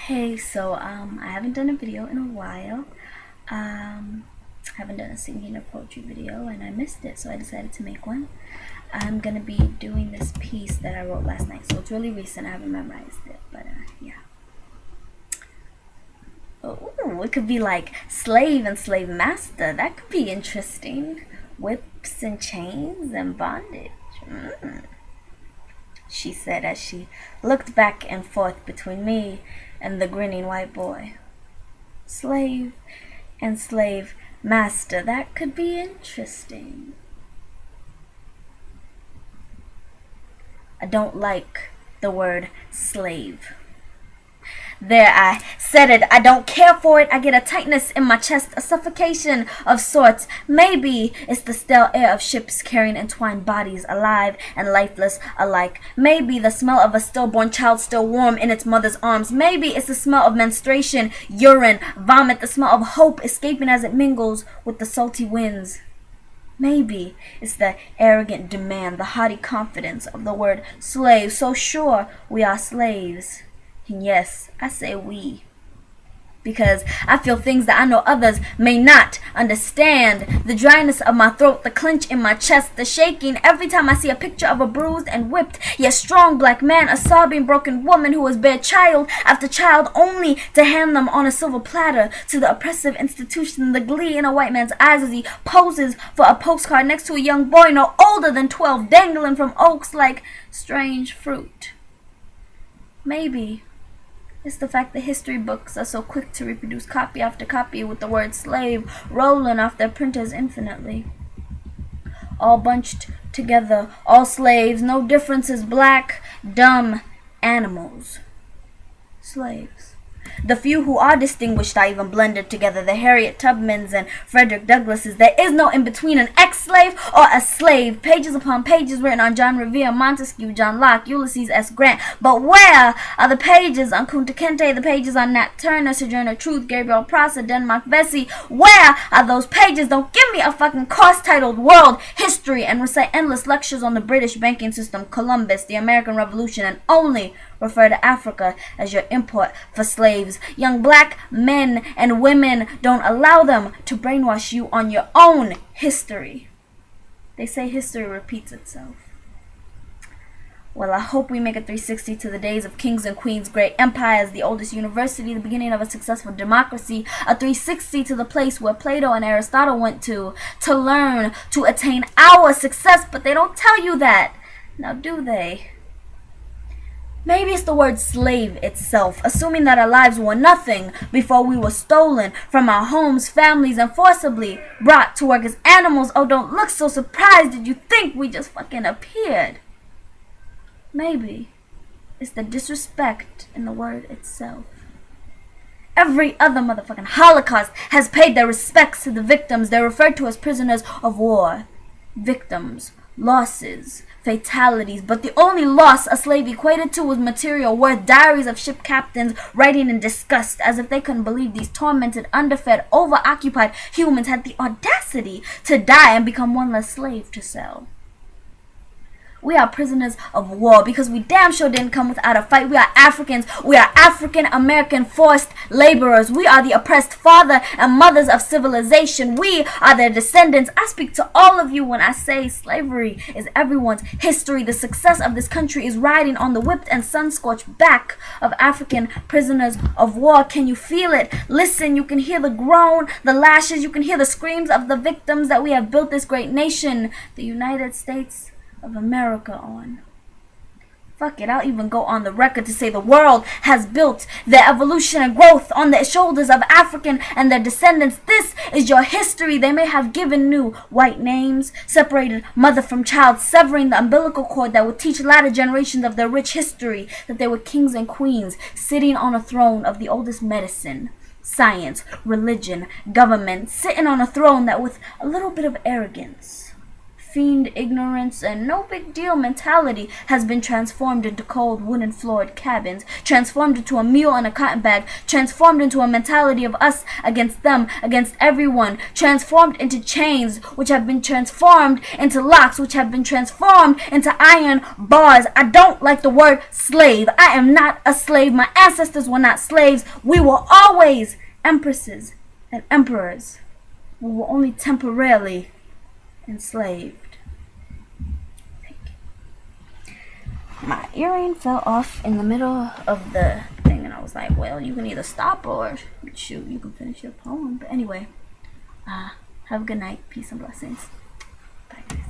Hey, I haven't done a video in a while. Haven't done a singing or poetry video and I missed it, so I decided to make one. I'm gonna be doing this piece that I wrote last night, so it's really recent. I haven't memorized it, but yeah. Ooh, it could be like slave and slave master. That could be interesting. Whips and chains and bondage. She said as she looked back and forth between me and the grinning white boy. Slave and slave master, that could be interesting. I don't like the word slave. There, I said it. I don't care for it. I get a tightness in my chest, a suffocation of sorts. Maybe it's the stale air of ships carrying entwined bodies, alive and lifeless alike. Maybe the smell of a stillborn child still warm in its mother's arms. Maybe it's the smell of menstruation, urine, vomit, the smell of hope escaping as it mingles with the salty winds. Maybe it's the arrogant demand, the haughty confidence of the word slave, so sure we are slaves. And yes, I say we, because I feel things that I know others may not understand. The dryness of my throat, the clench in my chest, the shaking every time I see a picture of a bruised and whipped yet strong black man, a sobbing broken woman who has bare child after child only to hand them on a silver platter to the oppressive institution. The glee in a white man's eyes as he poses for a postcard next to a young boy no older than 12 dangling from oaks like strange fruit. Maybe it's the fact that history books are so quick to reproduce copy after copy with the word slave rolling off their printers infinitely. All bunched together, all slaves, no differences, black, dumb animals. Slaves. The few who are distinguished are even blended together. The Harriet Tubmans and Frederick Douglasses. There is no in-between an ex-slave or a slave. Pages upon pages written on John Revere, Montesquieu, John Locke, Ulysses S. Grant. But where are the pages on Kunta Kinte, the pages on Nat Turner, Sojourner Truth, Gabriel Prosser, Denmark Vesey? Where are those pages? Don't give me a fucking course titled World History and recite endless lectures on the British banking system, Columbus, the American Revolution, and only refer to Africa as your import for slaves. Young black men and women, don't allow them to brainwash you on your own history. They say history repeats itself. Well, I hope we make a 360 to the days of kings and queens, great empires, the oldest university, the beginning of a successful democracy, a 360 to the place where Plato and Aristotle went to learn, to attain our success, but they don't tell you that. Now, do they? Maybe it's the word slave itself, assuming that our lives were nothing before we were stolen from our homes, families, and forcibly brought to work as animals. Oh, don't look so surprised. Did you think we just fucking appeared? Maybe it's the disrespect in the word itself. Every other motherfucking Holocaust has paid their respects to the victims. They're referred to as prisoners of war. Victims, losses, fatalities, but the only loss a slave equated to was material worth. Diaries of ship captains writing in disgust as if they couldn't believe these tormented, underfed, overoccupied humans had the audacity to die and become one less slave to sell. We are prisoners of war because we damn sure didn't come without a fight. We are Africans. We are African American forced laborers. We are the oppressed father and mothers of civilization. We are their descendants. I speak to all of you when I say slavery is everyone's history. The success of this country is riding on the whipped and sun-scorched back of African prisoners of war. Can you feel it? Listen, you can hear the groan, the lashes. You can hear the screams of the victims that we have built this great nation, the United States of America, on. Fuck it, I'll even go on the record to say the world has built their evolution and growth on the shoulders of African and their descendants. This is your history. They may have given new white names, separated mother from child, severing the umbilical cord that would teach latter generations of their rich history that they were kings and queens sitting on a throne of the oldest medicine, science, religion, government, sitting on a throne that with a little bit of arrogance fiend ignorance and no big deal mentality has been transformed into cold wooden floored cabins, transformed into a meal in a cotton bag, transformed into a mentality of us against them, against everyone, transformed into chains which have been transformed into locks, which have been transformed into iron bars. I don't like the word slave. I am not a slave. My ancestors were not slaves. We were always empresses and emperors. We were only temporarily enslaved. My earring fell off in the middle of the thing, and I was like, well, you can either stop or shoot, you can finish your poem. But anyway, have a good night. Peace and blessings. Bye.